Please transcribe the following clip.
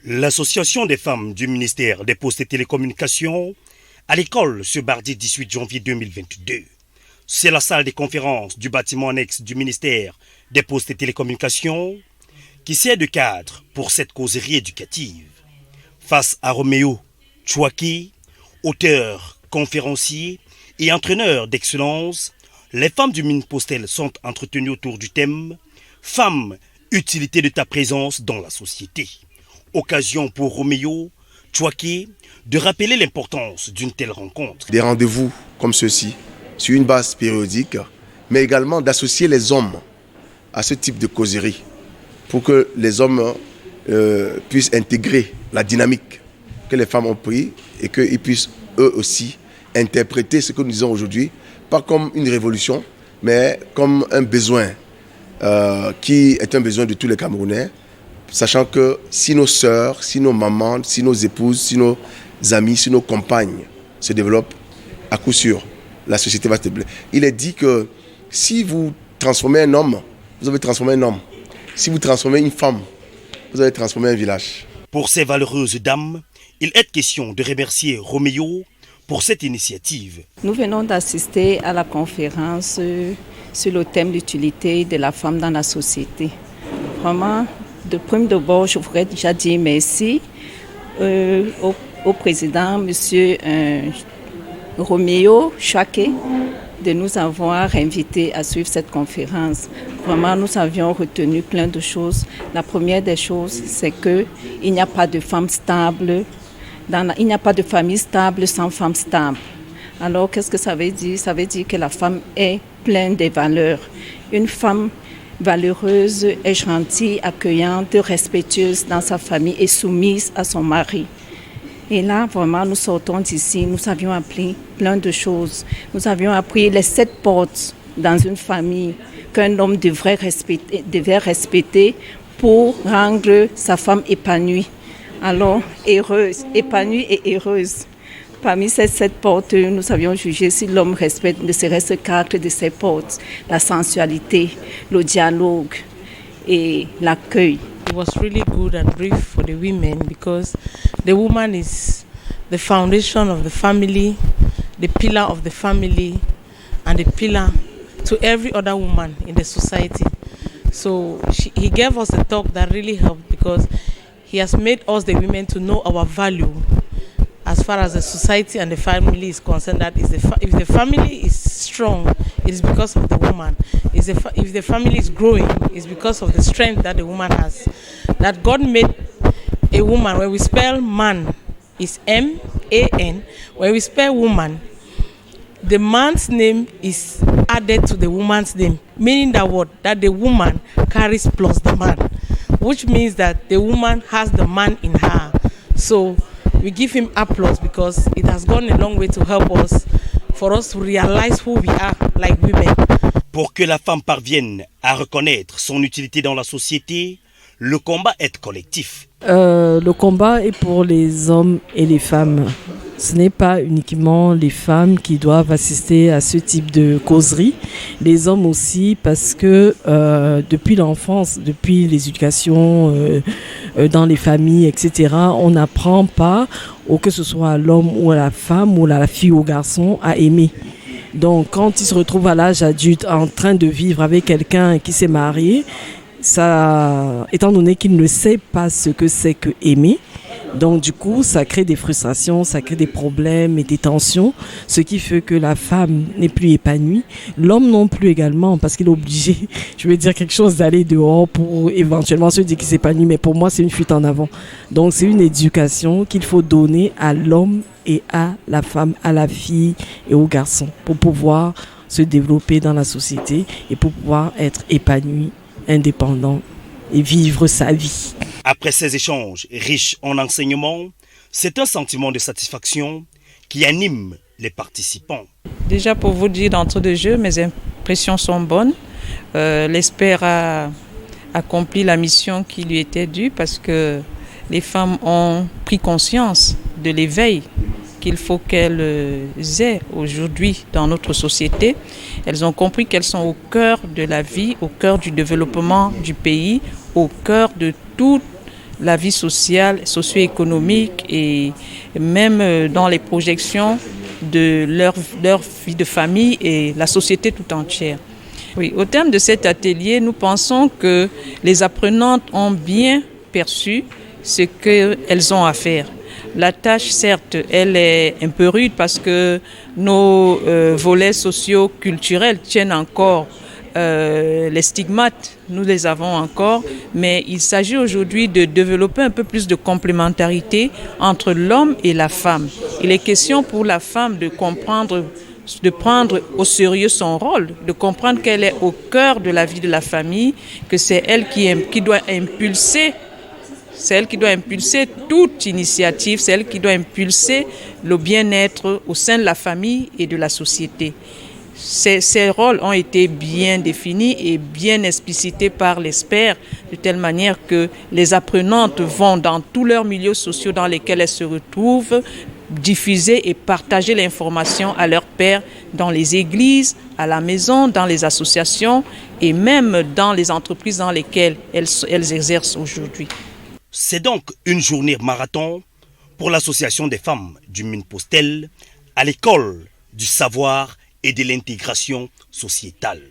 L'association des femmes du ministère des Postes et Télécommunications à l'école ce mardi 18 janvier 2022. C'est la salle des conférences du bâtiment annexe du ministère des Postes et Télécommunications qui sert de cadre pour cette causerie éducative. Face à Roméo Chouaki, auteur, conférencier et entraîneur d'excellence, les femmes du mine postel sont entretenues autour du thème « Femmes, utilité de ta présence dans la société ». Occasion pour Roméo Chouaki de rappeler l'importance d'une telle rencontre. Des rendez-vous comme ceux-ci, sur une base périodique, mais également d'associer les hommes à ce type de causerie pour que les hommes puissent intégrer la dynamique que les femmes ont pris et qu'ils puissent eux aussi interpréter ce que nous disons aujourd'hui, pas comme une révolution, mais comme un besoin qui est un besoin de tous les Camerounais, sachant que si nos sœurs, si nos mamans, si nos épouses, si nos amis, si nos compagnes se développent, à coup sûr, la société va se développer. Il est dit que si vous transformez un homme, vous avez transformé un homme. Si vous transformez une femme, vous avez transformé un village. Pour ces valeureuses dames, il est question de remercier Roméo pour cette initiative. Nous venons d'assister à la conférence sur le thème d'utilité de la femme dans la société. Vraiment, de prime abord, je voudrais déjà dire merci au président, M. Roméo Chouaki, de nous avoir invités à suivre cette conférence. Vraiment, nous avions retenu plein de choses. La première des choses, c'est qu'il n'y a pas de femme stable, il n'y a pas de famille stable sans femme stable. Alors, qu'est-ce que ça veut dire? Ça veut dire que la femme est pleine de valeurs. Une femme valeureuse, est gentille, accueillante, respectueuse dans sa famille et soumise à son mari. Et là, vraiment, nous sortons d'ici, nous avions appris plein de choses. Nous avions appris les 7 portes dans une famille qu'un homme devrait respecter pour rendre sa femme épanouie. Alors, heureuse, épanouie et heureuse. Parmi ces 7 portes, nous avions jugé si l'homme respecte ne serait-ce 4 de ces portes. La sensualité, le dialogue et l'accueil. It was really good and brief for the women because the woman is the foundation of the family, the pillar of the family, and the pillar to every other woman in the society. So he gave us a talk that really helped because he has made us the women to know our value as far as the society and the family is concerned. That is if the family is strong, it is because of the woman. If the family is growing, it's because of the strength that the woman has. That God made a woman. When we spell man, is M-A-N. When we spell woman, the man's name is added to the woman's name, meaning that what? That the woman carries plus the man, which means that the woman has the man in her. So we give him applause because it has gone a long way to help us, for us to realize who we are like women. Pour que la femme parvienne à reconnaître son utilité dans la société, le combat est collectif. Le combat est pour les hommes et les femmes. Ce n'est pas uniquement les femmes qui doivent assister à ce type de causerie, les hommes aussi, parce que depuis l'enfance, depuis les éducations dans les familles, etc., on n'apprend pas, ou que ce soit à l'homme ou à la femme ou à la fille ou au garçon, à aimer. Donc quand il se retrouve à l'âge adulte en train de vivre avec quelqu'un qui s'est marié, ça, étant donné qu'il ne sait pas ce que c'est que aimer, donc du coup ça crée des frustrations, ça crée des problèmes et des tensions, ce qui fait que la femme n'est plus épanouie, l'homme non plus également, parce qu'il est obligé, je veux dire quelque chose, d'aller dehors pour éventuellement se dire qu'il s'épanouit, mais pour moi c'est une fuite en avant. Donc c'est une éducation qu'il faut donner à l'homme et à la femme, à la fille et au garçon, pour pouvoir se développer dans la société et pour pouvoir être épanoui, indépendant et vivre sa vie. Après ces échanges riches en enseignements, c'est un sentiment de satisfaction qui anime les participants. Déjà pour vous dire d'entrée de jeu, mes impressions sont bonnes. L'ESPER a accompli la mission qui lui était due parce que les femmes ont pris conscience de l'éveil qu'il faut qu'elles aient aujourd'hui dans notre société. Elles ont compris qu'elles sont au cœur de la vie, au cœur du développement du pays, au cœur de toutes la vie sociale, socio-économique et même dans les projections de leur vie de famille et la société tout entière. Oui, au terme de cet atelier, nous pensons que les apprenantes ont bien perçu ce qu'elles ont à faire. La tâche, certes, elle est un peu rude parce que nos volets socio-culturels tiennent encore les stigmates, nous les avons encore, mais il s'agit aujourd'hui de développer un peu plus de complémentarité entre l'homme et la femme. Il est question pour la femme de comprendre, de prendre au sérieux son rôle, de comprendre qu'elle est au cœur de la vie de la famille, que c'est elle qui doit impulser. C'est elle qui doit impulser toute initiative, c'est elle qui doit impulser le bien-être au sein de la famille et de la société. Ces rôles ont été bien définis et bien explicités par l'expert, de telle manière que les apprenantes vont dans tous leurs milieux sociaux dans lesquels elles se retrouvent, diffuser et partager l'information à leurs pairs dans les églises, à la maison, dans les associations et même dans les entreprises dans lesquelles elles exercent aujourd'hui. C'est donc une journée marathon pour l'Association des femmes du Mine-Postel à l'école du savoir et de l'intégration sociétale.